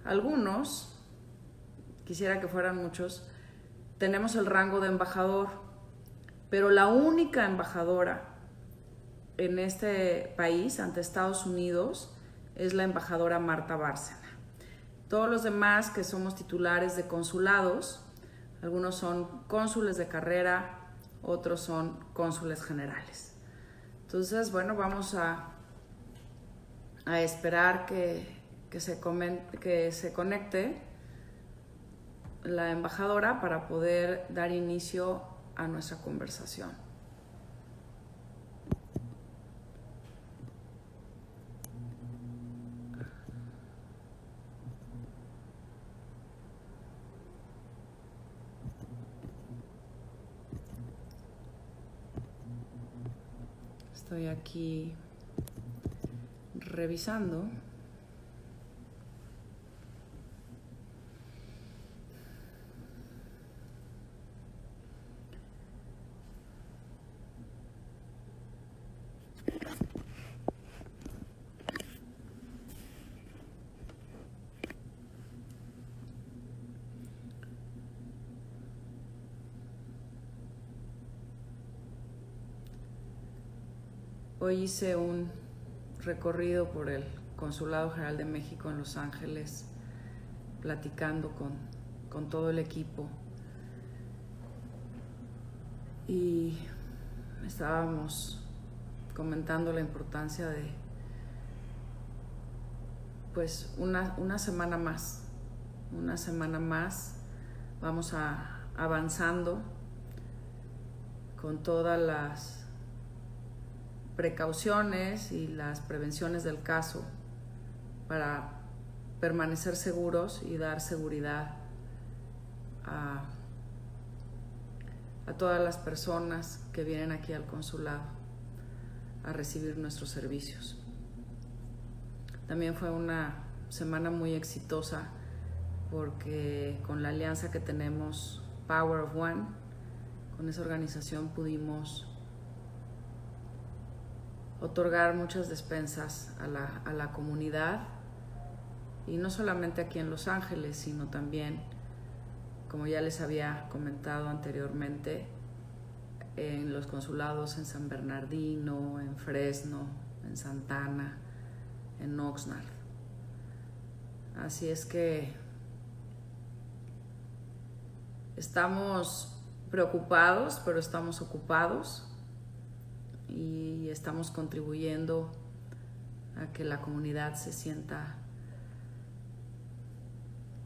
algunos, quisiera que fueran muchos, tenemos el rango de embajador, pero la única embajadora en este país ante Estados Unidos es la embajadora Marta Bárcena. Todos los demás que somos titulares de consulados, algunos son cónsules de carrera, otros son cónsules generales. Entonces, bueno, vamos a esperar que se conecte la embajadora para poder dar inicio a nuestra conversación. Estoy aquí revisando. Hoy hice un recorrido por el Consulado General de México en Los Ángeles, platicando con todo el equipo. Y estábamos comentando la importancia de, pues, una semana más. Una semana más vamos avanzando con todas las precauciones y las prevenciones del caso para permanecer seguros y dar seguridad a todas las personas que vienen aquí al consulado a recibir nuestros servicios. También fue una semana muy exitosa porque con la alianza que tenemos Power of One, con esa organización pudimos otorgar muchas despensas a la comunidad, y no solamente aquí en Los Ángeles, sino también, como ya les había comentado anteriormente, en los consulados en San Bernardino, en Fresno, en Santana, en Oxnard. Así es que estamos preocupados, pero estamos ocupados y estamos contribuyendo a que la comunidad se sienta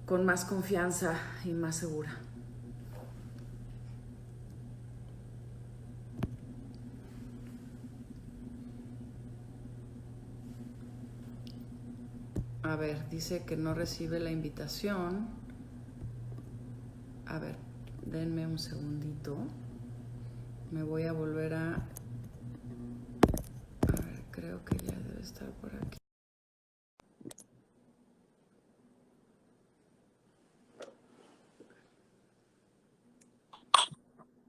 con más confianza y más segura. A ver, dice que no recibe la invitación. A ver, denme un segundito. Me voy a volver a ver, creo que ya debe estar por aquí.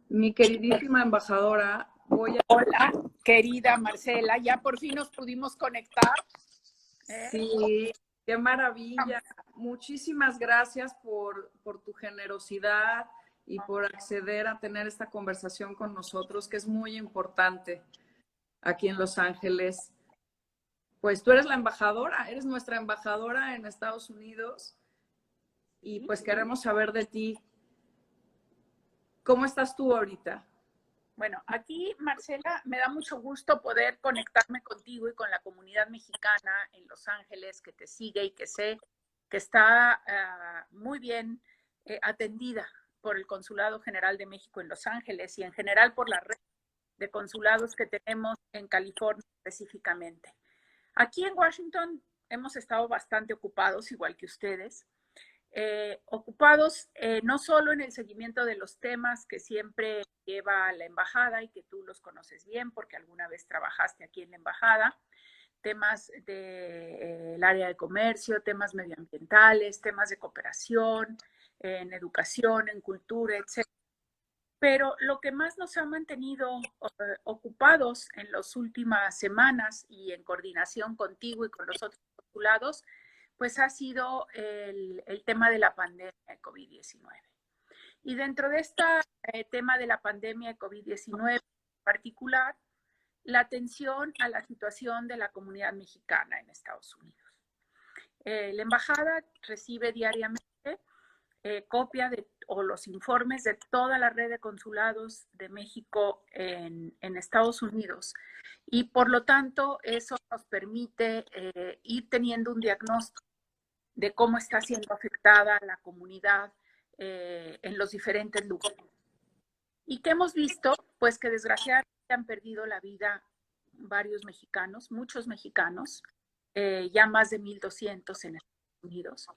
Mi queridísima embajadora, Hola, querida Marcela, ya por fin nos pudimos conectar. Sí, qué maravilla. Muchísimas gracias por tu generosidad y por acceder a tener esta conversación con nosotros, que es muy importante aquí en Los Ángeles. Pues tú eres la embajadora, eres nuestra embajadora en Estados Unidos, y pues queremos saber de ti. ¿Cómo estás tú ahorita? Bueno, aquí, Marcela, me da mucho gusto poder conectarme contigo y con la comunidad mexicana en Los Ángeles que te sigue y que sé que está muy bien atendida por el Consulado General de México en Los Ángeles y en general por la red de consulados que tenemos en California específicamente. Aquí en Washington hemos estado bastante ocupados, igual que ustedes. Ocupados no solo en el seguimiento de los temas que siempre lleva la embajada y que tú los conoces bien porque alguna vez trabajaste aquí en la embajada, temas del área de comercio, temas medioambientales, temas de cooperación, en educación, en cultura, etc. Pero lo que más nos ha mantenido ocupados en las últimas semanas y en coordinación contigo y con los otros consulados pues ha sido el tema de la pandemia de COVID-19. Y dentro de este tema de la pandemia de COVID-19 en particular, la atención a la situación de la comunidad mexicana en Estados Unidos. La embajada recibe diariamente copia o los informes de toda la red de consulados de México en Estados Unidos, y por lo tanto eso nos permite ir teniendo un diagnóstico de cómo está siendo afectada la comunidad en los diferentes lugares. ¿Y qué hemos visto? Pues que desgraciadamente han perdido la vida varios mexicanos, muchos mexicanos, ya más de 1,200 en Estados Unidos,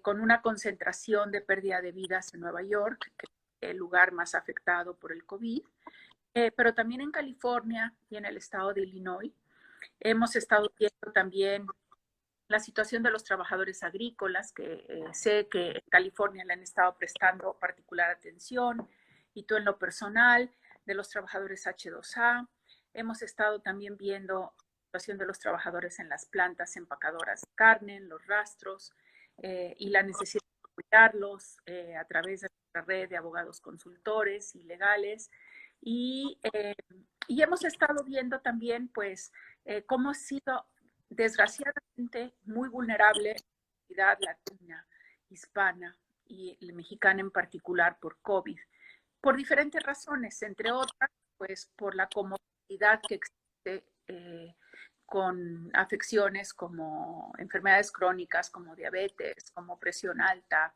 con una concentración de pérdida de vidas en Nueva York, que es el lugar más afectado por el COVID, pero también en California y en el estado de Illinois. Hemos estado viendo también la situación de los trabajadores agrícolas, que sé que en California le han estado prestando particular atención, y tú en lo personal, de los trabajadores H2A. Hemos estado también viendo la situación de los trabajadores en las plantas empacadoras de carne, en los rastros, y la necesidad de cuidarlos a través de la red de abogados consultores y legales. Y hemos estado viendo también, pues, cómo ha sido desgraciadamente muy vulnerable la comunidad latina, hispana y mexicana en particular por COVID, por diferentes razones, entre otras, pues por la comorbilidad que existe con afecciones como enfermedades crónicas, como diabetes, como presión alta,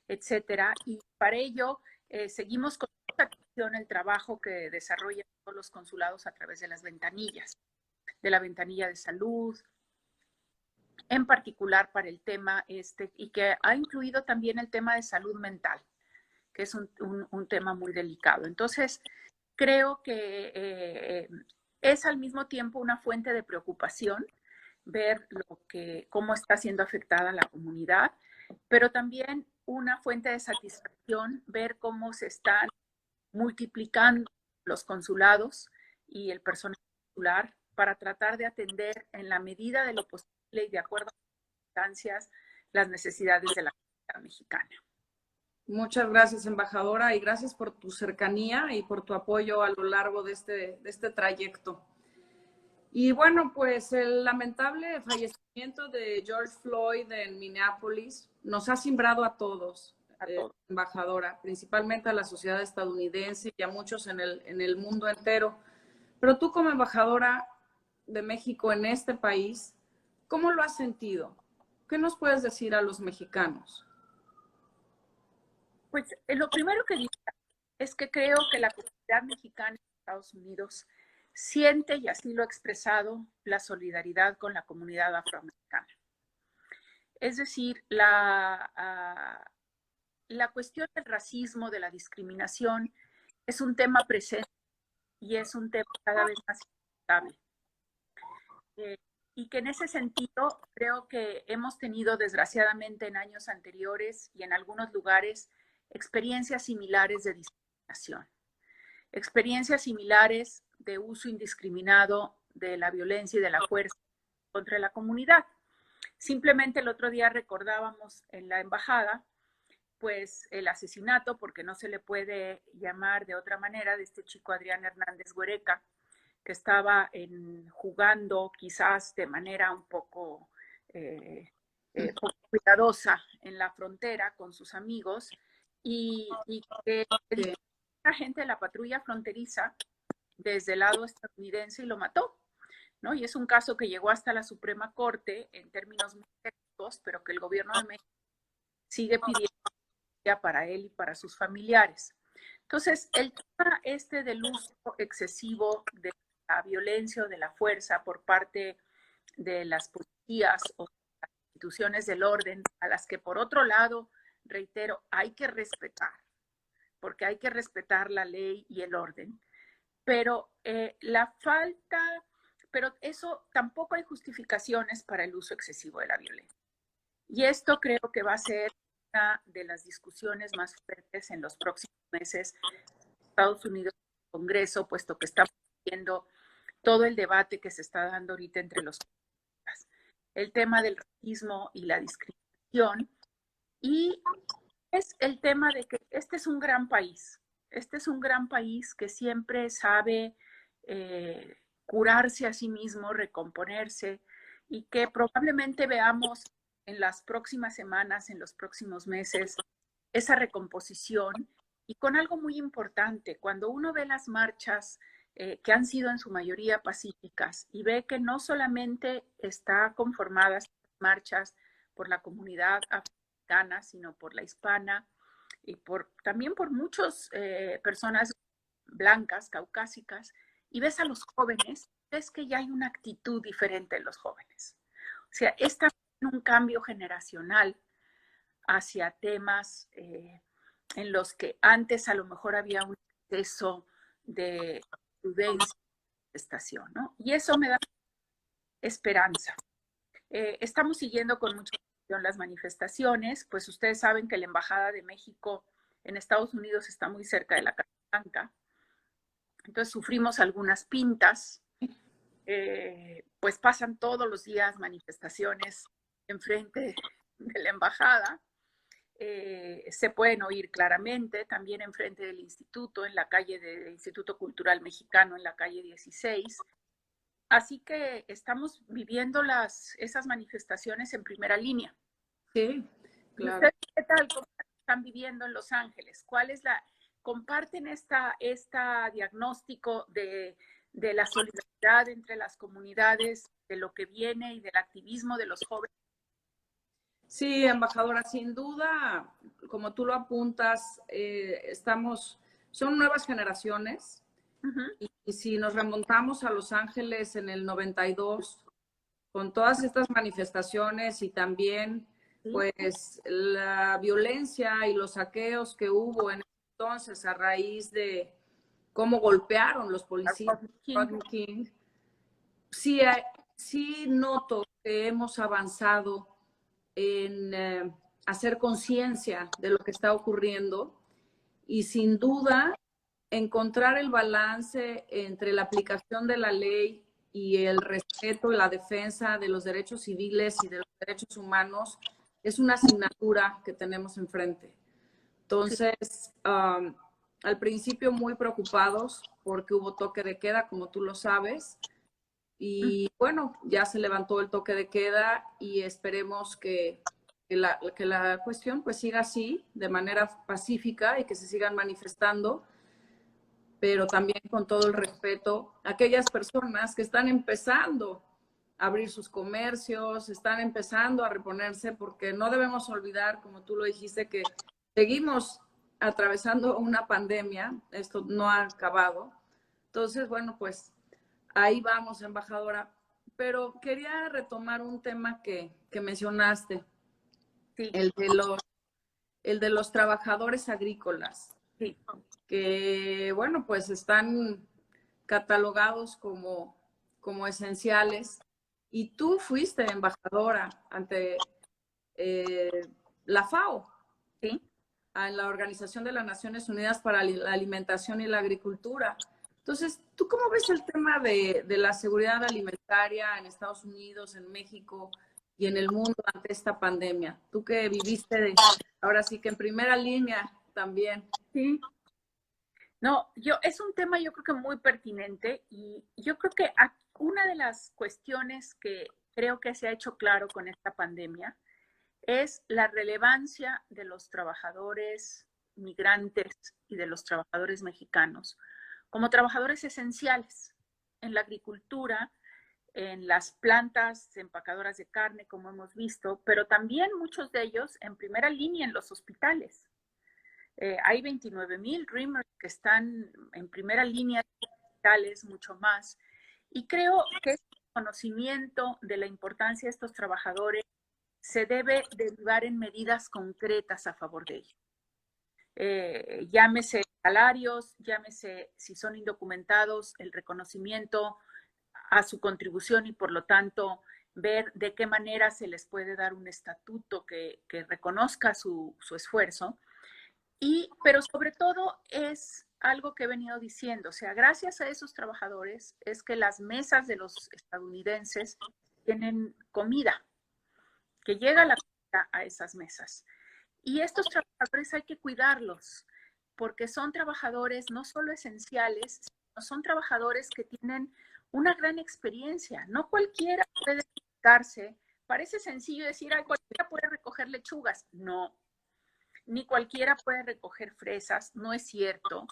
etcétera. Y para ello seguimos con esta atención, el trabajo que desarrollan todos los consulados a través de las ventanillas, de la ventanilla de salud, en particular para el tema y que ha incluido también el tema de salud mental, que es un tema muy delicado. Entonces, creo que es al mismo tiempo una fuente de preocupación ver cómo está siendo afectada la comunidad, pero también una fuente de satisfacción ver cómo se están multiplicando los consulados y el personal consular para tratar de atender en la medida de lo posible y de acuerdo a las circunstancias las necesidades de la comunidad mexicana. Muchas gracias, embajadora, y gracias por tu cercanía y por tu apoyo a lo largo de este trayecto. Y bueno, pues el lamentable fallecimiento de George Floyd en Minneapolis nos ha cimbrado a todos, embajadora, principalmente a la sociedad estadounidense y a muchos en el mundo entero. Pero tú como embajadora de México en este país, ¿cómo lo has sentido? ¿Qué nos puedes decir a los mexicanos? Pues lo primero que diría es que creo que la comunidad mexicana en Estados Unidos siente, y así lo ha expresado, la solidaridad con la comunidad afroamericana. Es decir, la cuestión del racismo, de la discriminación, es un tema presente y es un tema cada vez más importante. Y que en ese sentido creo que hemos tenido desgraciadamente en años anteriores y en algunos lugares experiencias similares de discriminación, experiencias similares de uso indiscriminado de la violencia y de la fuerza contra la comunidad. Simplemente el otro día recordábamos en la embajada pues el asesinato, porque no se le puede llamar de otra manera, de este chico Adrián Hernández Huereca, que estaba jugando quizás de manera un poco cuidadosa en la frontera con sus amigos, y que la gente de la patrulla fronteriza desde el lado estadounidense y lo mató, ¿no? Y es un caso que llegó hasta la Suprema Corte en términos muy técnicos, pero que el gobierno de México sigue pidiendo para él y para sus familiares. Entonces, el tema del uso excesivo de la violencia o de la fuerza por parte de las policías o las instituciones del orden, a las que por otro lado, reitero, hay que respetar, porque hay que respetar la ley y el orden, pero pero eso tampoco hay justificaciones para el uso excesivo de la violencia. Y esto creo que va a ser una de las discusiones más fuertes en los próximos meses en Estados Unidos, en el Congreso, puesto que estamos viendo todo el debate que se está dando ahorita entre los países. El tema del racismo y la discriminación. Y es el tema de que este es un gran país. Este es un gran país que siempre sabe curarse a sí mismo, recomponerse, y que probablemente veamos en las próximas semanas, en los próximos meses, esa recomposición. Y con algo muy importante, cuando uno ve las marchas que han sido en su mayoría pacíficas y ve que no solamente está conformadas marchas por la comunidad africana, sino por la hispana y también por muchas personas blancas, caucásicas, y ves a los jóvenes, ves que ya hay una actitud diferente en los jóvenes. O sea, es también un cambio generacional hacia temas en los que antes a lo mejor había un exceso de prudencia, estación, ¿no? Y eso me da esperanza. Estamos siguiendo con mucha atención las manifestaciones, pues ustedes saben que la Embajada de México en Estados Unidos está muy cerca de la Casa Blanca, entonces sufrimos algunas pintas, pues pasan todos los días manifestaciones enfrente de la embajada, se pueden oír claramente también enfrente del instituto, en la calle del Instituto Cultural Mexicano, en la calle 16. Así que estamos viviendo esas manifestaciones en primera línea. Sí, ¿Y claro. ustedes qué tal? ¿Cómo están viviendo en Los Ángeles? ¿Comparten esta diagnóstico de la solidaridad entre las comunidades, de lo que viene y del activismo de los jóvenes? Sí, embajadora, sin duda, como tú lo apuntas, son nuevas generaciones. Uh-huh. Y si nos remontamos a Los Ángeles en el 92, con todas estas manifestaciones y también Sí. pues la violencia y los saqueos que hubo en ese entonces a raíz de cómo golpearon los policías, Rodney King, sí, sí noto que hemos avanzado en hacer conciencia de lo que está ocurriendo y sin duda encontrar el balance entre la aplicación de la ley y el respeto y la defensa de los derechos civiles y de los derechos humanos es una asignatura que tenemos enfrente. Entonces, al principio muy preocupados porque hubo toque de queda, como tú lo sabes, y bueno, ya se levantó el toque de queda y esperemos que la cuestión pues siga así, de manera pacífica y que se sigan manifestando, pero también con todo el respeto a aquellas personas que están empezando a abrir sus comercios, están empezando a reponerse, porque no debemos olvidar, como tú lo dijiste, que seguimos atravesando una pandemia, esto no ha acabado. Entonces, bueno, pues ahí vamos, embajadora. Pero quería retomar un tema que mencionaste, Sí, el de los trabajadores agrícolas, sí. que, bueno, pues están catalogados como esenciales. Y tú fuiste embajadora ante eh, la FAO, Sí. en la Organización de las Naciones Unidas para la Alimentación y la Agricultura. Entonces, ¿tú cómo ves el tema de la seguridad alimentaria en Estados Unidos, en México y en el mundo ante esta pandemia? Tú que viviste ahora sí que en primera línea también. Sí. No, es un tema yo creo que muy pertinente, y yo creo que una de las cuestiones que creo que se ha hecho claro con esta pandemia es la relevancia de los trabajadores migrantes y de los trabajadores mexicanos como trabajadores esenciales en la agricultura, en las plantas empacadoras de carne, como hemos visto, pero también muchos de ellos en primera línea en los hospitales. Hay 29,000 Dreamers que están en primera línea de hospitales, mucho más. Y creo que este conocimiento de la importancia de estos trabajadores se debe derivar en medidas concretas a favor de ellos. Llámese salarios, llámese si son indocumentados, el reconocimiento a su contribución, y por lo tanto ver de qué manera se les puede dar un estatuto que reconozca su esfuerzo. Pero sobre todo es algo que he venido diciendo, o sea, gracias a esos trabajadores es que las mesas de los estadounidenses tienen comida. que llega la comida a esas mesas. Y estos trabajadores hay que cuidarlos, porque son trabajadores no solo esenciales, sino son trabajadores que tienen una gran experiencia. No cualquiera puede dedicarse. Parece sencillo decir, ay, cualquiera puede recoger lechugas. No, ni cualquiera puede recoger fresas, no es cierto.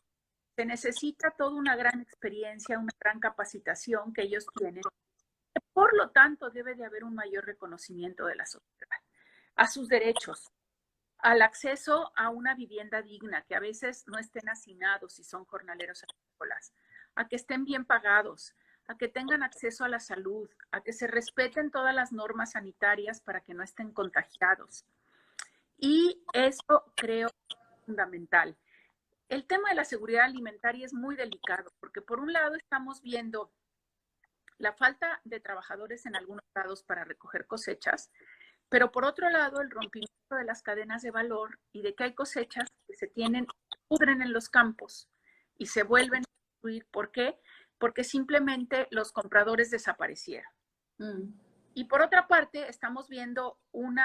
Se necesita toda una gran experiencia, una gran capacitación que ellos tienen. Por lo tanto, debe de haber un mayor reconocimiento de la sociedad, a sus derechos, al acceso a una vivienda digna, que a veces no estén hacinados si son jornaleros agrícolas, a que estén bien pagados, a que tengan acceso a la salud, a que se respeten todas las normas sanitarias para que no estén contagiados. Y eso creo que es fundamental. El tema de la seguridad alimentaria es muy delicado, porque por un lado estamos viendo la falta de trabajadores en algunos lados para recoger cosechas, pero por otro lado el rompimiento de las cadenas de valor y de que hay cosechas que se tienen, pudren en los campos y se vuelven a destruir. ¿Por qué? Porque simplemente los compradores desaparecieron. Y por otra parte, estamos viendo un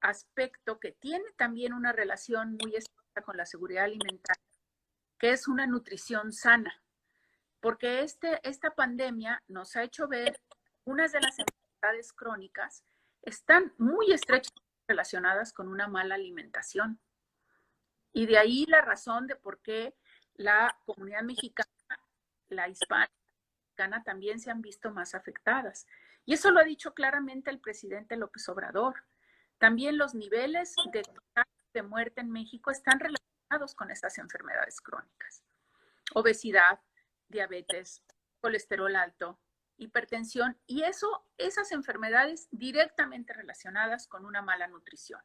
aspecto que tiene también una relación muy estrecha con la seguridad alimentaria, que es una nutrición sana. Porque esta pandemia nos ha hecho ver unas de las enfermedades crónicas están muy estrechamente relacionadas con una mala alimentación. Y de ahí la razón de por qué la comunidad mexicana, la hispana también se han visto más afectadas. Y eso lo ha dicho claramente el presidente López Obrador. También los niveles de muerte en México están relacionados con estas enfermedades crónicas. Obesidad, diabetes, colesterol alto, hipertensión, y esas enfermedades directamente relacionadas con una mala nutrición.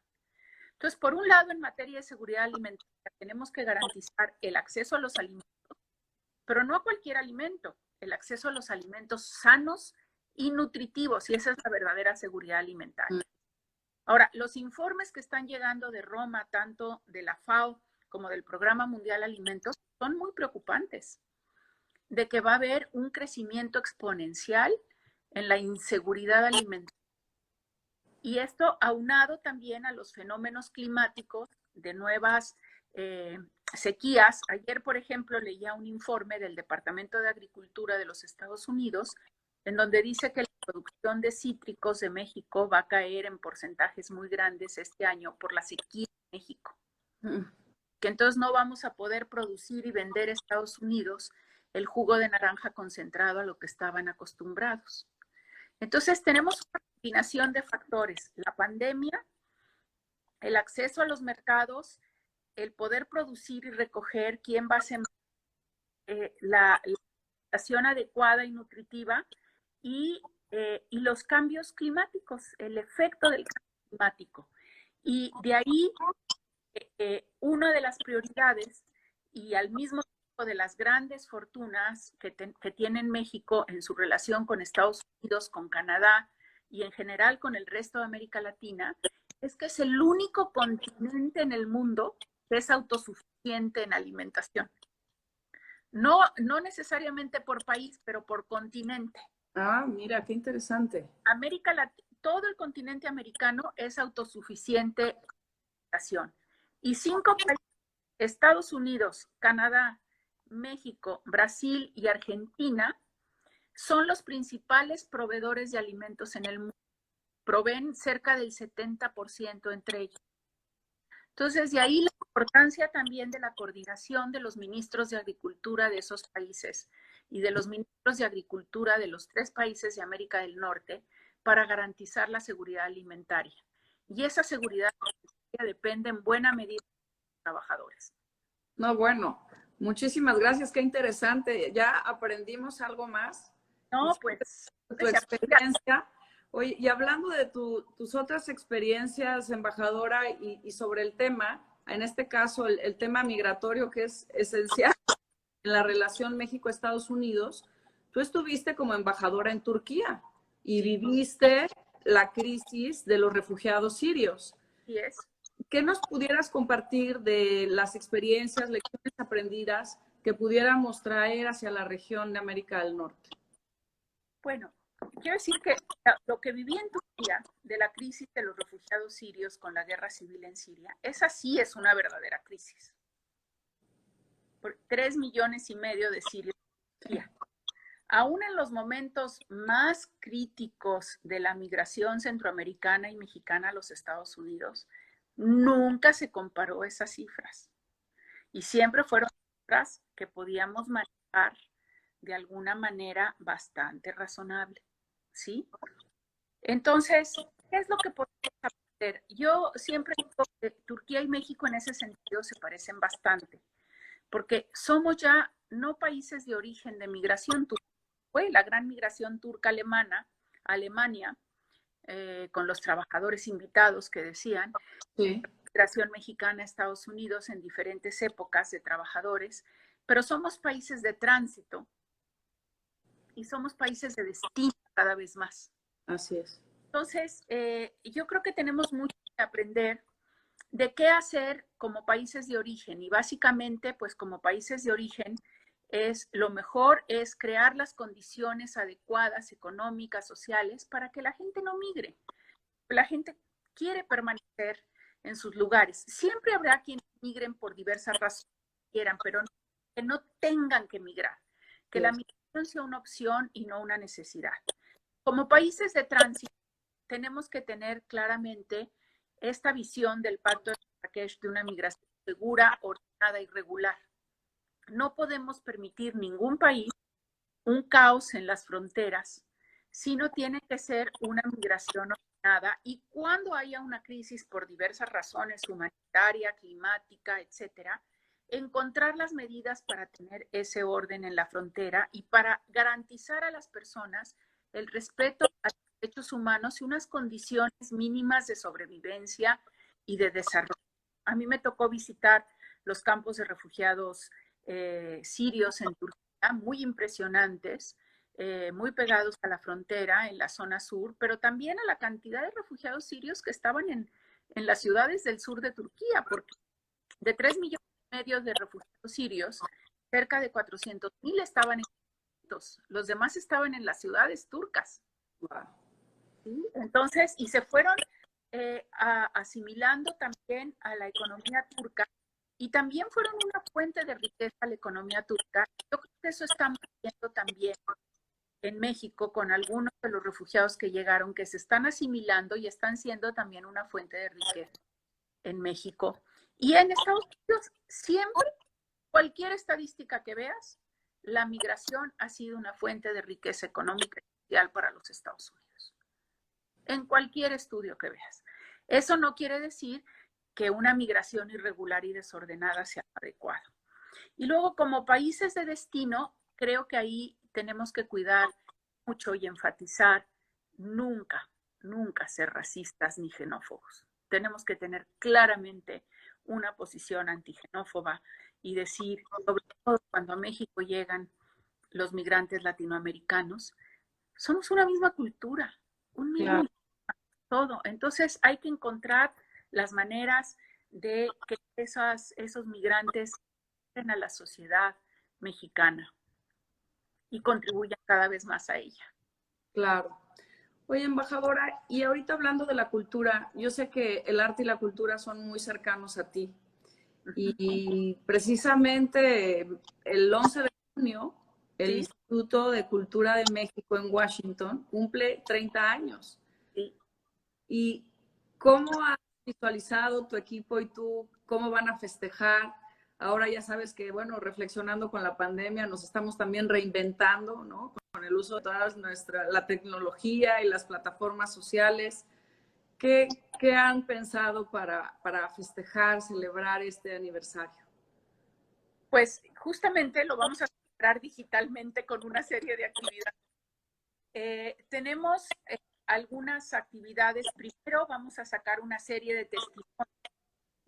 Entonces, por un lado, en materia de seguridad alimentaria, tenemos que garantizar el acceso a los alimentos, pero no a cualquier alimento, el acceso a los alimentos sanos y nutritivos, y esa es la verdadera seguridad alimentaria. Ahora, los informes que están llegando de Roma, tanto de la FAO como del Programa Mundial de Alimentos, son muy preocupantes, de que va a haber un crecimiento exponencial en la inseguridad alimentaria. Y esto aunado también a los fenómenos climáticos de nuevas sequías. Ayer, por ejemplo, leía un informe del Departamento de Agricultura de los Estados Unidos, en donde dice que la producción de cítricos de México va a caer en porcentajes muy grandes este año por la sequía de México. Que entonces no vamos a poder producir y vender a Estados Unidos el jugo de naranja concentrado a lo que estaban acostumbrados. Entonces tenemos una combinación de factores: la pandemia, el acceso a los mercados, el poder producir y recoger, quién va a sembrar, la alimentación adecuada y nutritiva, y los cambios climáticos, el efecto del cambio climático. Y de ahí una de las prioridades y al mismo tiempo de las grandes fortunas que tiene México en su relación con Estados Unidos, con Canadá y en general con el resto de América Latina, es que es el único continente en el mundo que es autosuficiente en alimentación. No necesariamente por país, pero por continente. Ah, mira, qué interesante. América Latina, todo el continente americano es autosuficiente en alimentación. Y 5 países, Estados Unidos, Canadá, México, Brasil y Argentina, son los principales proveedores de alimentos en el mundo. Proveen cerca del 70% entre ellos. Entonces, de ahí la importancia también de la coordinación de los ministros de Agricultura de esos países y de los ministros de Agricultura de los 3 países de América del Norte para garantizar la seguridad alimentaria. Y esa seguridad alimentaria depende en buena medida de los trabajadores. No, bueno, muchísimas gracias, qué interesante. Ya aprendimos algo más. No, pues tu experiencia. Oye, y hablando de tus otras experiencias, embajadora, y sobre el tema, en este caso el tema migratorio, que es esencial en la relación México-Estados Unidos, tú estuviste como embajadora en Turquía y viviste la crisis de los refugiados sirios. Sí es. ¿Qué nos pudieras compartir de las experiencias, lecciones aprendidas que pudiéramos traer hacia la región de América del Norte? Bueno, quiero decir que lo que viví en Turquía de la crisis de los refugiados sirios con la guerra civil en Siria, esa sí es una verdadera crisis. 3,5 millones de sirios en Turquía. Aún en los momentos más críticos de la migración centroamericana y mexicana a los Estados Unidos, nunca se comparó esas cifras. Y siempre fueron cifras que podíamos manejar de alguna manera bastante razonable, ¿sí? Entonces, ¿qué es lo que podemos aprender? Yo siempre digo que Turquía y México en ese sentido se parecen bastante, porque somos ya no países de origen de migración turca. Fue la gran migración turca alemana a Alemania, con los trabajadores invitados que decían, Sí. migración mexicana a Estados Unidos en diferentes épocas de trabajadores, pero somos países de tránsito y somos países de destino cada vez más. Así es. Entonces, yo creo que tenemos mucho que aprender de qué hacer como países de origen y básicamente, pues como países de origen, lo mejor es crear las condiciones adecuadas, económicas, sociales, para que la gente no migre. La gente quiere permanecer en sus lugares. Siempre habrá quienes migren por diversas razones quieran, pero que no tengan que migrar, que la migración sea una opción y no una necesidad. Como países de tránsito, tenemos que tener claramente esta visión del Pacto de Marrakech de una migración segura, ordenada y regular. No podemos permitir ningún país un caos en las fronteras, sino tiene que ser una migración ordenada y cuando haya una crisis por diversas razones, humanitaria, climática, etcétera, encontrar las medidas para tener ese orden en la frontera y para garantizar a las personas el respeto a los derechos humanos y unas condiciones mínimas de sobrevivencia y de desarrollo. A mí me tocó visitar los campos de refugiados sirios en Turquía, muy impresionantes, muy pegados a la frontera en la zona sur, pero también a la cantidad de refugiados sirios que estaban en las ciudades del sur de Turquía, porque de 3,5 millones de refugiados sirios, cerca de 400,000 estaban en los demás estaban en las ciudades turcas. Wow. ¿Sí? Entonces, y se fueron asimilando también a la economía turca y también fueron una fuente de riqueza a la economía turca. Yo creo que eso estamos viendo también en México con algunos de los refugiados que llegaron, que se están asimilando y están siendo también una fuente de riqueza en México. Y en Estados Unidos, siempre, cualquier estadística que veas, la migración ha sido una fuente de riqueza económica y social para los Estados Unidos. En cualquier estudio que veas. Eso no quiere decir que una migración irregular y desordenada sea adecuada. Y luego, como países de destino, creo que ahí tenemos que cuidar mucho y enfatizar nunca, nunca ser racistas ni xenófobos. Tenemos que tener claramente una posición antigenófoba y decir, sobre todo cuando a México llegan los migrantes latinoamericanos, somos una misma cultura, un mismo Claro. todo. Entonces hay que encontrar las maneras de que esos migrantes entren a la sociedad mexicana y contribuyan cada vez más a ella. Claro. Oye, embajadora, y ahorita hablando de la cultura, yo sé que el arte y la cultura son muy cercanos a ti. Y precisamente el 11 de junio, el Sí, Instituto de Cultura de México en Washington cumple 30 años. sí. ¿Y cómo has visualizado tu equipo y tú cómo van a festejar? Ahora ya sabes que, bueno, reflexionando con la pandemia, nos estamos también reinventando, ¿no? Con el uso de toda la tecnología y las plataformas sociales. ¿Qué han pensado para festejar, celebrar este aniversario? Pues justamente lo vamos a celebrar digitalmente con una serie de actividades. Tenemos algunas actividades. Primero vamos a sacar una serie de testimonios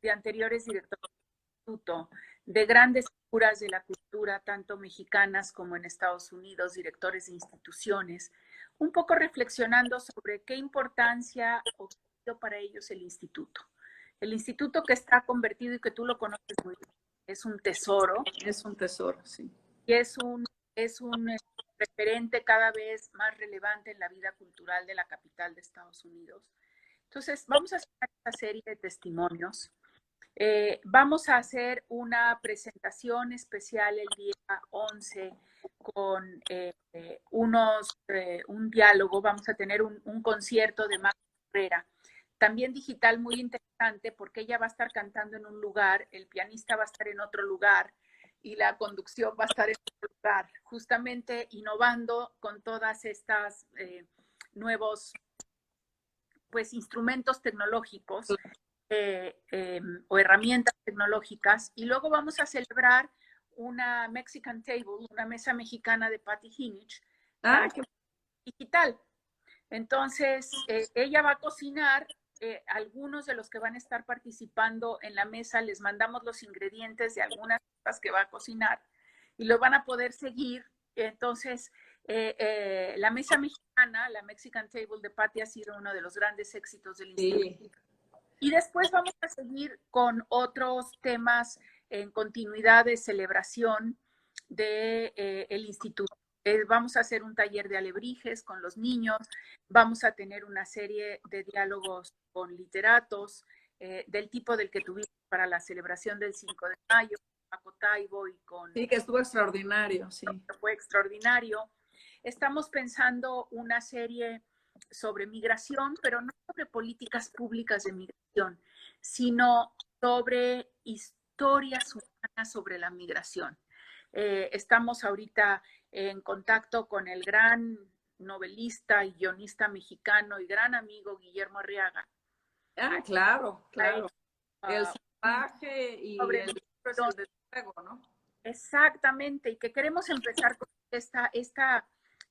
de anteriores directores del instituto, de grandes figuras de la cultura, tanto mexicanas como en Estados Unidos, directores de instituciones, un poco reflexionando sobre qué importancia ha tenido para ellos el instituto. El instituto que está convertido y que tú lo conoces muy bien, es un tesoro. Es un tesoro, sí. Y es un referente cada vez más relevante en la vida cultural de la capital de Estados Unidos. Entonces, vamos a hacer esta serie de testimonios. Vamos a hacer una presentación especial el día 11 con un diálogo. Vamos a tener un concierto de Max Herrera, también digital, muy interesante, porque ella va a estar cantando en un lugar, el pianista va a estar en otro lugar y la conducción va a estar en otro lugar, justamente innovando con todas estas nuevos pues instrumentos tecnológicos o herramientas tecnológicas. Y luego vamos a celebrar una Mexican Table, una mesa mexicana de Patty Hinich, digital. Entonces, ella va a cocinar. Algunos de los que van a estar participando en la mesa les mandamos los ingredientes de algunas cosas que va a cocinar y lo van a poder seguir. Entonces, la mesa mexicana, la Mexican Table de Patty, ha sido uno de los grandes éxitos del instituto. Y después vamos a seguir con otros temas en continuidad de celebración del instituto. Vamos a hacer un taller de alebrijes con los niños, vamos a tener una serie de diálogos con literatos del tipo del que tuvimos para la celebración del 5 de mayo, Paco Taibo y con... Sí, que estuvo extraordinario, sí. Fue extraordinario. Estamos pensando una serie sobre migración, pero no sobre políticas públicas de migración, sino sobre historias humanas sobre la migración. Estamos ahorita en contacto con el gran novelista y guionista mexicano y gran amigo Guillermo Arriaga. Ah, claro, claro. El salvaje y el de fuego, ¿no? Exactamente, y que queremos empezar con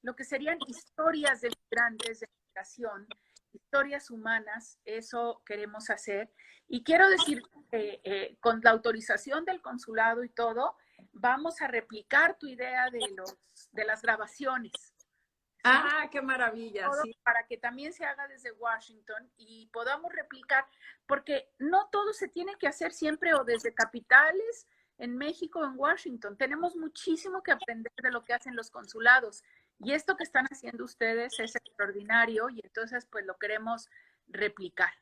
lo que serían historias de migrantes, de migración, historias humanas, eso queremos hacer. Y quiero decir que con la autorización del consulado y todo, vamos a replicar tu idea de las grabaciones. ¿Sí? Ah, qué maravilla. Todo sí. Para que también se haga desde Washington y podamos replicar, porque no todo se tiene que hacer siempre o desde capitales, en México o en Washington. Tenemos muchísimo que aprender de lo que hacen los consulados. Y esto que están haciendo ustedes es extraordinario y entonces pues lo queremos replicar.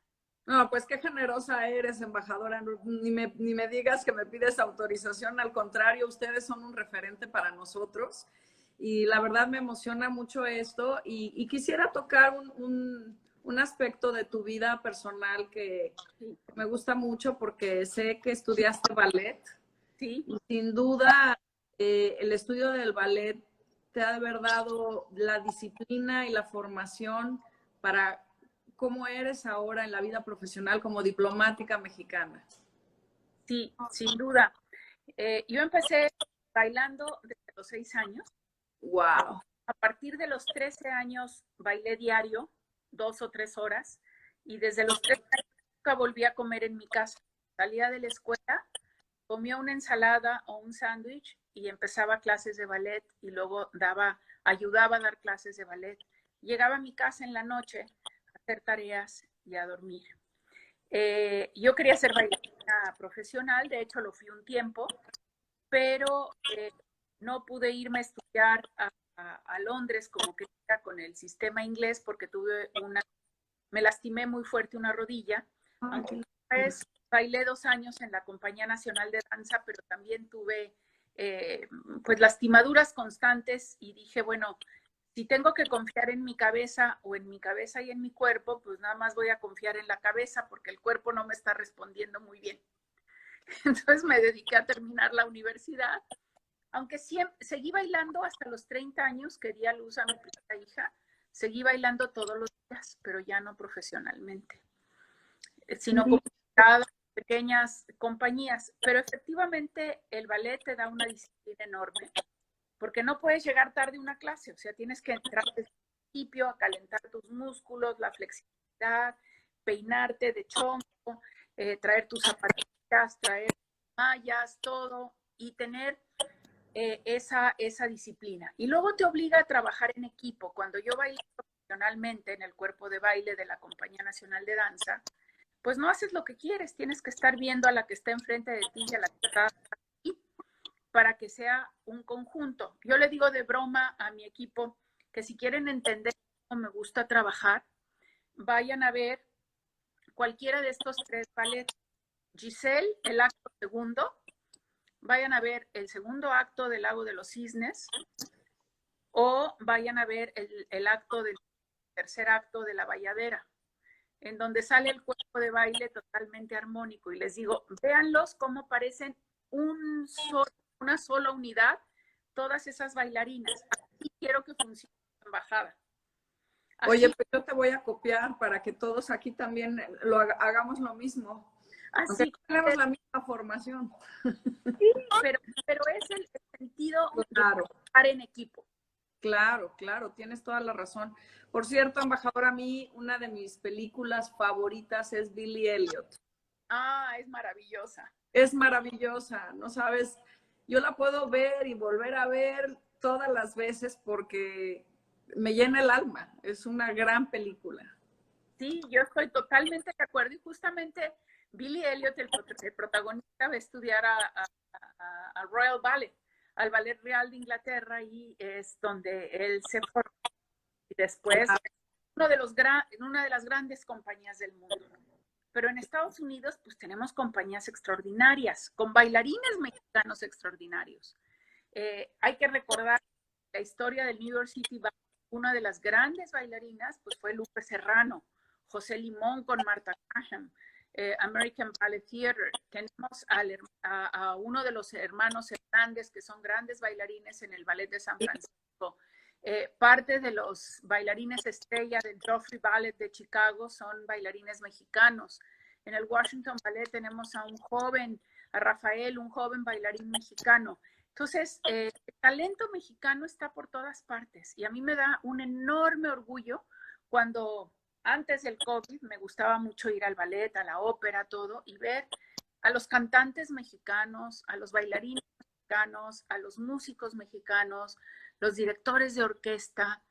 No, pues qué generosa eres, embajadora. Ni me digas que me pides autorización. Al contrario, ustedes son un referente para nosotros. Y la verdad me emociona mucho esto. Y quisiera tocar un aspecto de tu vida personal que me gusta mucho porque sé que estudiaste ballet. Sí. Y sin duda, el estudio del ballet te ha de haber dado la disciplina y la formación para cómo eres ahora en la vida profesional como diplomática mexicana. Sí, sin duda. Yo empecé bailando desde los 6 años. ¡Wow! A partir de los 13 años bailé diario, 2 o 3 horas, y desde los 13 años nunca volví a comer en mi casa. Salía de la escuela, comía una ensalada o un sándwich y empezaba clases de ballet y luego ayudaba a dar clases de ballet. Llegaba a mi casa en la noche a hacer tareas y a dormir. Yo quería ser bailarina profesional, de hecho lo fui un tiempo, pero no pude irme a estudiar a Londres como quería con el sistema inglés porque me lastimé muy fuerte una rodilla. Aunque después bailé 2 años en la Compañía Nacional de Danza, pero también tuve pues lastimaduras constantes y dije, bueno, si tengo que confiar en mi cabeza o en mi cabeza y en mi cuerpo, pues nada más voy a confiar en la cabeza porque el cuerpo no me está respondiendo muy bien. Entonces me dediqué a terminar la universidad, aunque seguí bailando hasta los 30 años, que di a luz a mi primera hija, seguí bailando todos los días, pero ya no profesionalmente, sino como pequeñas compañías. Pero efectivamente el ballet te da una disciplina enorme, porque no puedes llegar tarde a una clase, o sea, tienes que entrar desde el principio a calentar tus músculos, la flexibilidad, peinarte de chongo, traer tus zapatillas, traer mallas, todo, y tener esa disciplina. Y luego te obliga a trabajar en equipo. Cuando yo bailé profesionalmente en el cuerpo de baile de la Compañía Nacional de Danza, pues no haces lo que quieres, tienes que estar viendo a la que está enfrente de ti y a la que está aquí. para que sea un conjunto. Yo le digo de broma a mi equipo que si quieren entender cómo me gusta trabajar, vayan a ver cualquiera de estos 3 ballets. Giselle, el acto segundo, vayan a ver el segundo acto del Lago de los Cisnes, o vayan a ver el acto del tercer acto de La Bayadera, en donde sale el cuerpo de baile totalmente armónico. Y les digo, véanlos cómo parecen una sola unidad, todas esas bailarinas. Así quiero que funcione la embajada. Así, oye, pues yo te voy a copiar para que todos aquí también hagamos lo mismo. Aunque así no tenemos la misma formación. sí, pero es el sentido de Claro. trabajar en equipo. Claro, claro, tienes toda la razón. Por cierto, embajadora, a mí una de mis películas favoritas es Billy Elliot. Ah, es maravillosa. Es maravillosa, no sabes, yo la puedo ver y volver a ver todas las veces porque me llena el alma. Es una gran película. Sí, yo estoy totalmente de acuerdo y justamente Billy Elliot, el protagonista, va a estudiar a Royal Ballet, al Ballet Real de Inglaterra, y es donde él se forma y después una de las grandes compañías del mundo. Pero en Estados Unidos, pues tenemos compañías extraordinarias, con bailarines mexicanos extraordinarios. Hay que recordar la historia del New York City Ballet. Una de las grandes bailarinas, pues fue Lupe Serrano, José Limón con Marta Graham, American Ballet Theater. Tenemos a uno de los hermanos Hernández, que son grandes bailarines en el Ballet de San Francisco. Parte de los bailarines estrella del Joffrey Ballet de Chicago son bailarines mexicanos. En el Washington Ballet tenemos a Rafael, un joven bailarín mexicano. Entonces, el talento mexicano está por todas partes y a mí me da un enorme orgullo cuando antes del COVID me gustaba mucho ir al ballet, a la ópera, todo, y ver a los cantantes mexicanos, a los bailarines mexicanos, a los músicos mexicanos, los directores de orquesta,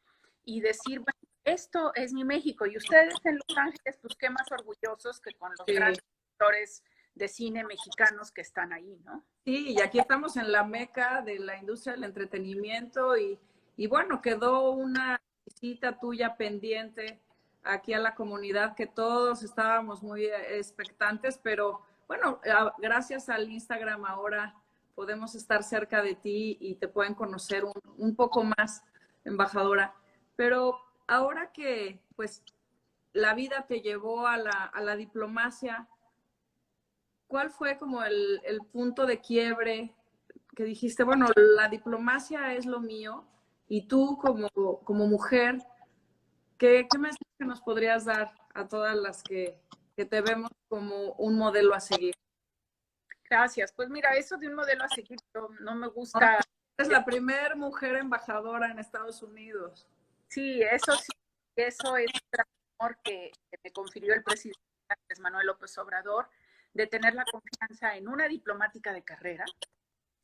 y decir, bueno, esto es mi México. Y ustedes en Los Ángeles, pues qué más orgullosos que con los grandes directores de cine mexicanos que están ahí, ¿no? Sí, y aquí estamos en la meca de la industria del entretenimiento y bueno, quedó una visita tuya pendiente aquí a la comunidad que todos estábamos muy expectantes, pero bueno, gracias al Instagram ahora podemos estar cerca de ti y te pueden conocer un poco más, embajadora. Pero ahora que pues la vida te llevó a la diplomacia, ¿cuál fue como el punto de quiebre que dijiste, bueno, la diplomacia es lo mío y tú como mujer, ¿qué mensaje nos podrías dar a todas las que te vemos como un modelo a seguir? Gracias. Pues mira, eso de un modelo a seguir no me gusta. Es la primera mujer embajadora en Estados Unidos. Sí, eso sí, eso es el amor que me confirió el presidente Andrés Manuel López Obrador, de tener la confianza en una diplomática de carrera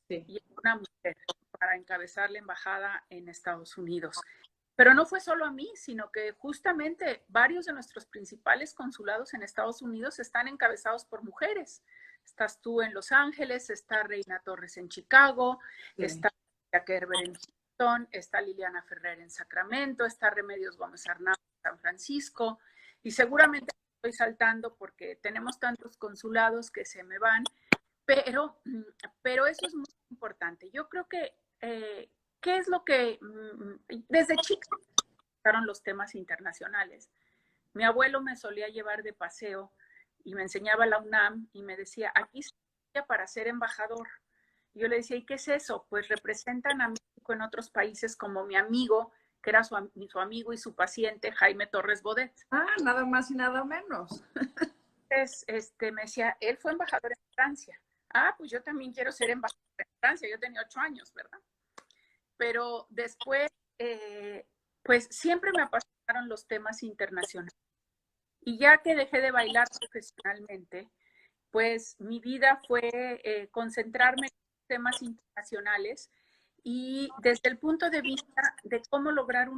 Sí. y en una mujer para encabezar la embajada en Estados Unidos. Pero no fue solo a mí, sino que justamente varios de nuestros principales consulados en Estados Unidos están encabezados por mujeres. Estás tú en Los Ángeles, está Reina Torres en Chicago, Sí. está María Kerber en Houston, está Liliana Ferrer en Sacramento, está Remedios Gómez Arnau en San Francisco, y seguramente estoy saltando porque tenemos tantos consulados que se me van, pero eso es muy importante. Yo creo que, ¿qué es lo que desde chica empezaron los temas internacionales? Mi abuelo me solía llevar de paseo y me enseñaba la UNAM y me decía, aquí estoy para ser embajador. Y yo le decía, ¿y qué es eso? Pues representan a México en otros países como mi amigo, que era su amigo y su paciente, Jaime Torres Bodet. Ah, nada más y nada menos. Entonces, me decía, él fue embajador en Francia. Ah, pues yo también quiero ser embajador en Francia. Yo tenía 8 años, ¿verdad? Pero después, pues siempre me apasionaron los temas internacionales. Y ya que dejé de bailar profesionalmente, pues mi vida fue concentrarme en temas internacionales y desde el punto de vista de cómo lograr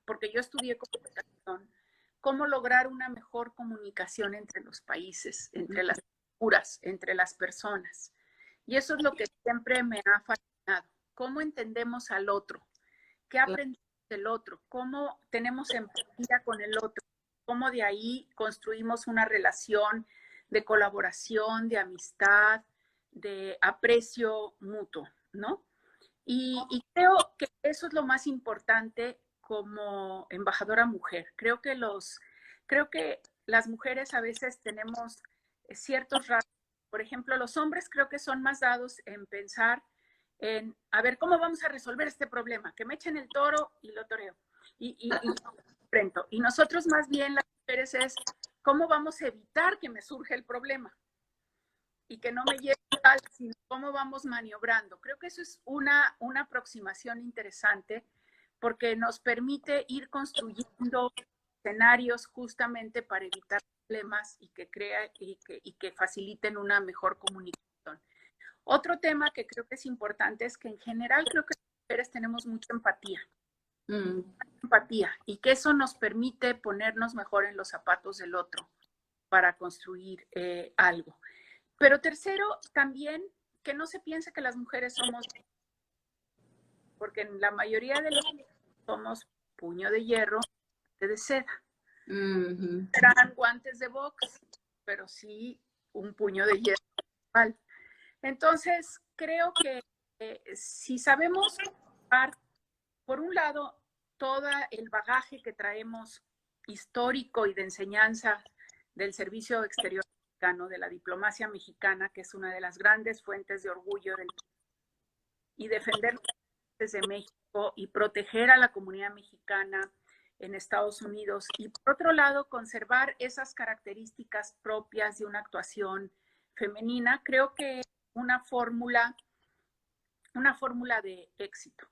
porque yo estudié comunicación, cómo lograr una mejor comunicación entre los países, entre las culturas, entre las personas. Y eso es lo que siempre me ha fascinado cómo entendemos al otro, qué aprendemos del otro, cómo tenemos empatía con el otro, cómo de ahí construimos una relación de colaboración, de amistad, de aprecio mutuo, ¿no? Y creo que eso es lo más importante como embajadora mujer. Creo que las mujeres a veces tenemos ciertos rasgos. Por ejemplo, los hombres creo que son más dados en pensar en, a ver, ¿cómo vamos a resolver este problema? Que me echen el toro y lo toreo. Y enfrento. Y nosotros más bien las mujeres es, ¿cómo vamos a evitar que me surja el problema? Y que no me lleve tal, sino cómo vamos maniobrando. Creo que eso es una aproximación interesante porque nos permite ir construyendo escenarios justamente para evitar problemas y que faciliten una mejor comunicación. Otro tema que creo que es importante es que en general creo que las mujeres tenemos mucha empatía. Empatía y que eso nos permite ponernos mejor en los zapatos del otro para construir algo. Pero tercero, también que no se piense que las mujeres somos, porque en la mayoría de los somos puño de hierro, de seda. Serán guantes de box, pero sí un puño de hierro. Entonces, creo que si sabemos, por un lado, todo el bagaje que traemos histórico y de enseñanza del servicio exterior mexicano, de la diplomacia mexicana, que es una de las grandes fuentes de orgullo y defender los intereses de México y proteger a la comunidad mexicana en Estados Unidos. Y por otro lado, conservar esas características propias de una actuación femenina, creo que es una fórmula de éxito.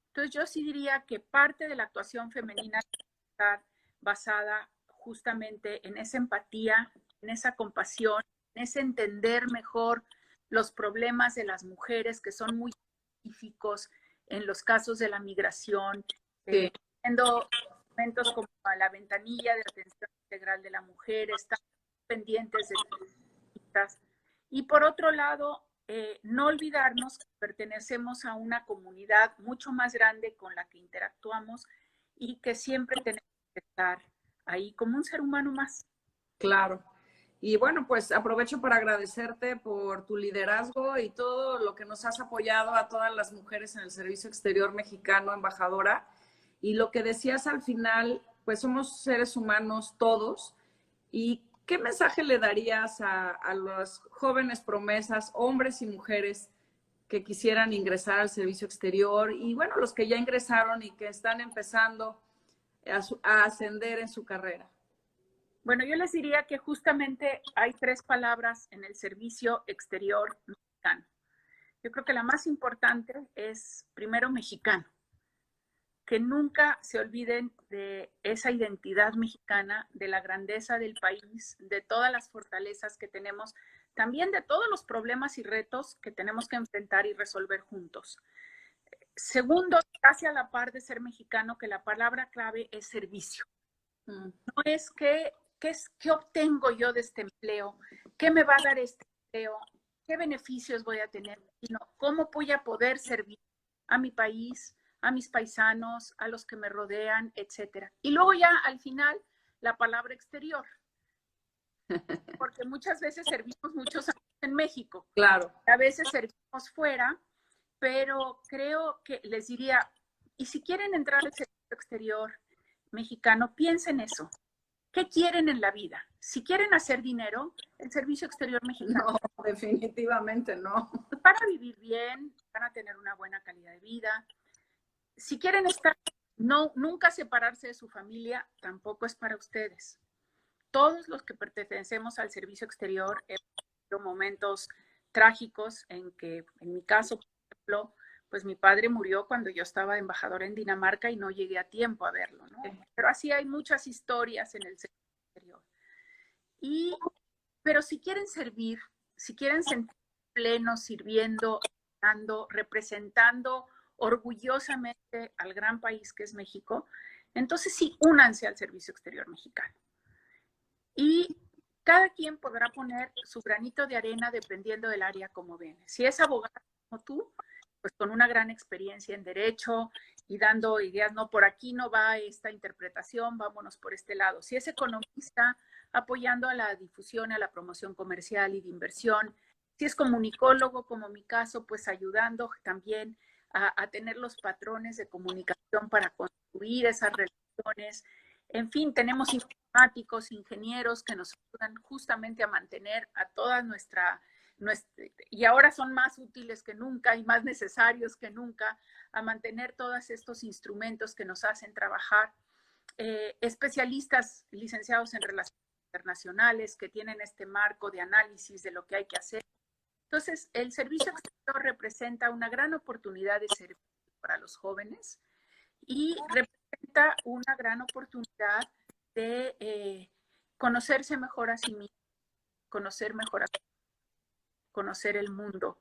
Entonces yo sí diría que parte de la actuación femenina está basada justamente en esa empatía, en esa compasión, en ese entender mejor los problemas de las mujeres que son muy específicos en los casos de la migración, viendo momentos como la ventanilla de atención integral de la mujer, están pendientes de las. Y por otro lado, no olvidarnos que pertenecemos a una comunidad mucho más grande con la que interactuamos y que siempre tenemos que estar ahí como un ser humano más. Claro. Y bueno, pues aprovecho para agradecerte por tu liderazgo y todo lo que nos has apoyado a todas las mujeres en el Servicio Exterior Mexicano, embajadora. Y lo que decías al final, pues somos seres humanos todos. ¿Y qué mensaje le darías a las jóvenes promesas, hombres y mujeres, que quisieran ingresar al servicio exterior? Y bueno, los que ya ingresaron y que están empezando a ascender en su carrera. Bueno, yo les diría que justamente hay 3 palabras en el servicio exterior mexicano. Yo creo que la más importante es, primero, mexicano. Que nunca se olviden de esa identidad mexicana, de la grandeza del país, de todas las fortalezas que tenemos, también de todos los problemas y retos que tenemos que enfrentar y resolver juntos. Segundo, casi a la par de ser mexicano, que la palabra clave es servicio. No es qué obtengo yo de este empleo, qué me va a dar este empleo, qué beneficios voy a tener, sino cómo voy a poder servir a mi país, a mis paisanos, a los que me rodean, etcétera. Y luego ya al final la palabra exterior, porque muchas veces servimos muchos años en México. Claro. A veces servimos fuera, pero creo que les diría, y si quieren entrar al servicio exterior mexicano, piensen eso. ¿Qué quieren en la vida? Si quieren hacer dinero, el servicio exterior mexicano. No, definitivamente no. Para vivir bien, van a tener una buena calidad de vida. Si quieren estar, nunca separarse de su familia, tampoco es para ustedes. Todos los que pertenecemos al servicio exterior hemos tenido momentos trágicos en que, en mi caso, por ejemplo, pues mi padre murió cuando yo estaba embajadora en Dinamarca y no llegué a tiempo a verlo, ¿no? Pero así hay muchas historias en el servicio exterior. Pero si quieren servir, si quieren sentir plenos, sirviendo, representando orgullosamente al gran país que es México, entonces sí, únanse al servicio exterior mexicano. Y cada quien podrá poner su granito de arena dependiendo del área como viene. Si es abogado como tú, pues con una gran experiencia en derecho y dando ideas, no, por aquí no va esta interpretación, vámonos por este lado. Si es economista, apoyando a la difusión, a la promoción comercial y de inversión. Si es comunicólogo, como mi caso, pues ayudando también a tener los patrones de comunicación para construir esas relaciones. En fin, tenemos informáticos, ingenieros que nos ayudan justamente a mantener a toda y ahora son más útiles que nunca y más necesarios que nunca, a mantener todos estos instrumentos que nos hacen trabajar. Especialistas licenciados en relaciones internacionales que tienen este marco de análisis de lo que hay que hacer. Entonces, el servicio exterior representa una gran oportunidad de servicio para los jóvenes y representa una gran oportunidad de conocerse mejor a sí mismo, conocer mejor a conocer el mundo,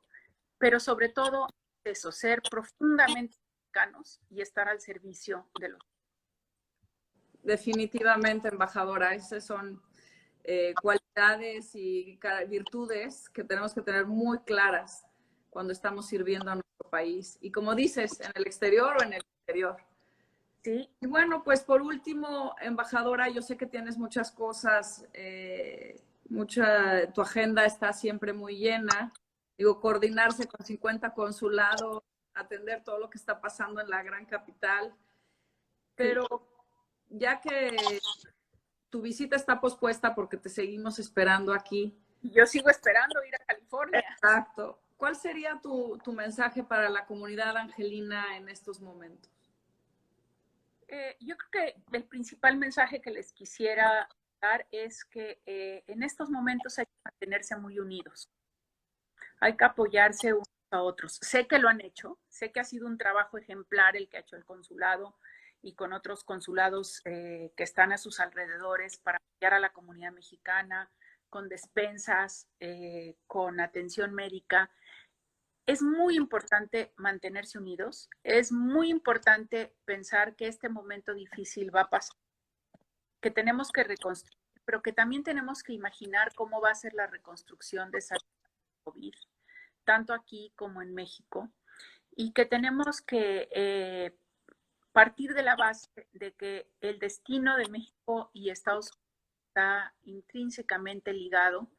pero sobre todo eso, ser profundamente mexicanos y estar al servicio de los. Definitivamente, embajadora, esas son cualidades y virtudes que tenemos que tener muy claras cuando estamos sirviendo a nuestro país. Y como dices, en el exterior o en el interior. Sí. Y bueno, pues por último, embajadora, yo sé que tienes muchas cosas, tu agenda está siempre muy llena. Digo, coordinarse con 50 consulados, atender todo lo que está pasando en la gran capital. Pero ya que tu visita está pospuesta porque te seguimos esperando aquí. Yo sigo esperando ir a California. Exacto. ¿Cuál sería tu mensaje para la comunidad angelina en estos momentos? Yo creo que el principal mensaje que les quisiera dar es que en estos momentos hay que mantenerse muy unidos. Hay que apoyarse unos a otros. Sé que lo han hecho, sé que ha sido un trabajo ejemplar el que ha hecho el consulado y con otros consulados que están a sus alrededores para apoyar a la comunidad mexicana con despensas, con atención médica. Es muy importante mantenerse unidos, es muy importante pensar que este momento difícil va a pasar, que tenemos que reconstruir, pero que también tenemos que imaginar cómo va a ser la reconstrucción de esa COVID, tanto aquí como en México, y que tenemos que partir de la base de que el destino de México y Estados Unidos está intrínsecamente ligado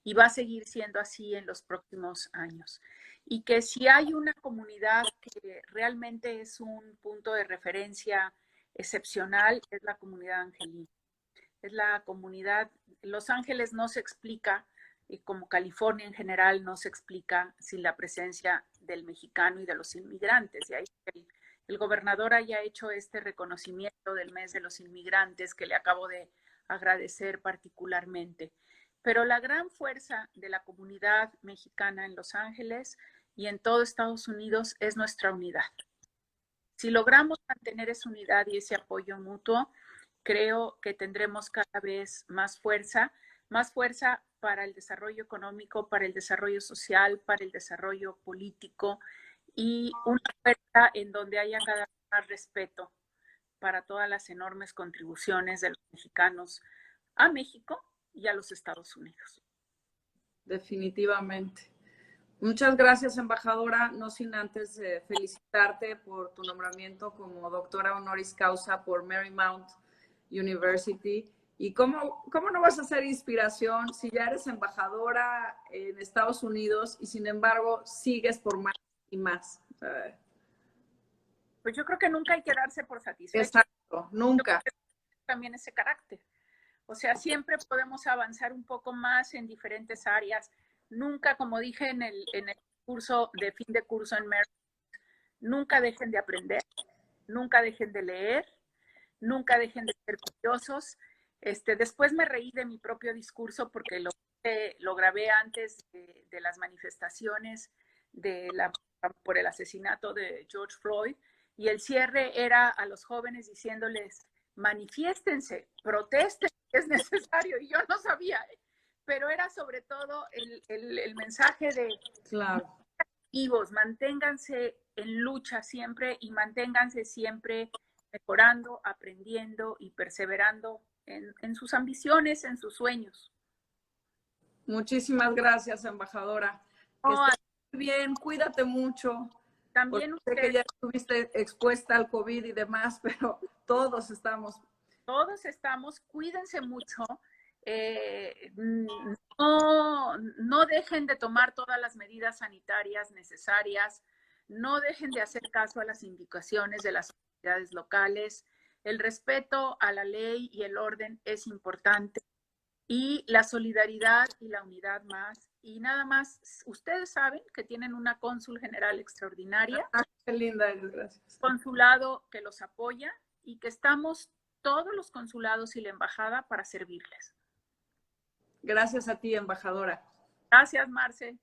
y va a seguir siendo así en los próximos años. Y que si hay una comunidad que realmente es un punto de referencia excepcional, es la comunidad angelina. Es la comunidad, Los Ángeles no se explica, y como California en general no se explica sin la presencia del mexicano y de los inmigrantes. Y ahí el gobernador haya hecho este reconocimiento del mes de los inmigrantes que le acabo de agradecer particularmente. Pero la gran fuerza de la comunidad mexicana en Los Ángeles y en todo Estados Unidos es nuestra unidad. Si logramos mantener esa unidad y ese apoyo mutuo, creo que tendremos cada vez más fuerza para el desarrollo económico, para el desarrollo social, para el desarrollo político y una fuerza en donde haya cada vez más respeto para todas las enormes contribuciones de los mexicanos a México y a los Estados Unidos. Definitivamente. Muchas gracias, embajadora, no sin antes felicitarte por tu nombramiento como doctora honoris causa por Marymount University. ¿Y cómo no vas a ser inspiración si ya eres embajadora en Estados Unidos y sin embargo sigues por más y más? Pues yo creo que nunca hay que darse por satisfecho. Exacto, nunca. También ese carácter. O sea, siempre podemos avanzar un poco más en diferentes áreas. Nunca, como dije en el curso de fin de curso en Maryland, nunca dejen de aprender, nunca dejen de leer, nunca dejen de ser curiosos. Después me reí de mi propio discurso porque lo grabé antes de las manifestaciones por el asesinato de George Floyd, y el cierre era a los jóvenes diciéndoles: manifiéstense, protesten, es necesario. Y yo no sabía, pero era sobre todo el mensaje de claro, vivos, manténganse en lucha siempre y manténganse siempre mejorando, aprendiendo y perseverando en sus ambiciones, en sus sueños. Muchísimas gracias, embajadora. Que estés muy bien, cuídate mucho. También Porque sé que usted, ya estuviste expuesta al COVID y demás, pero todos estamos. todos estamos, cuídense mucho. No dejen de tomar todas las medidas sanitarias necesarias, no dejen de hacer caso a las indicaciones de las autoridades locales. El respeto a la ley y el orden es importante y la solidaridad y la unidad más. Y nada más, ustedes saben que tienen una cónsul general extraordinaria, Ah, qué linda eres, gracias. consulado que los apoya y que estamos todos los consulados y la embajada para servirles. Gracias a ti, embajadora. Gracias, Marce.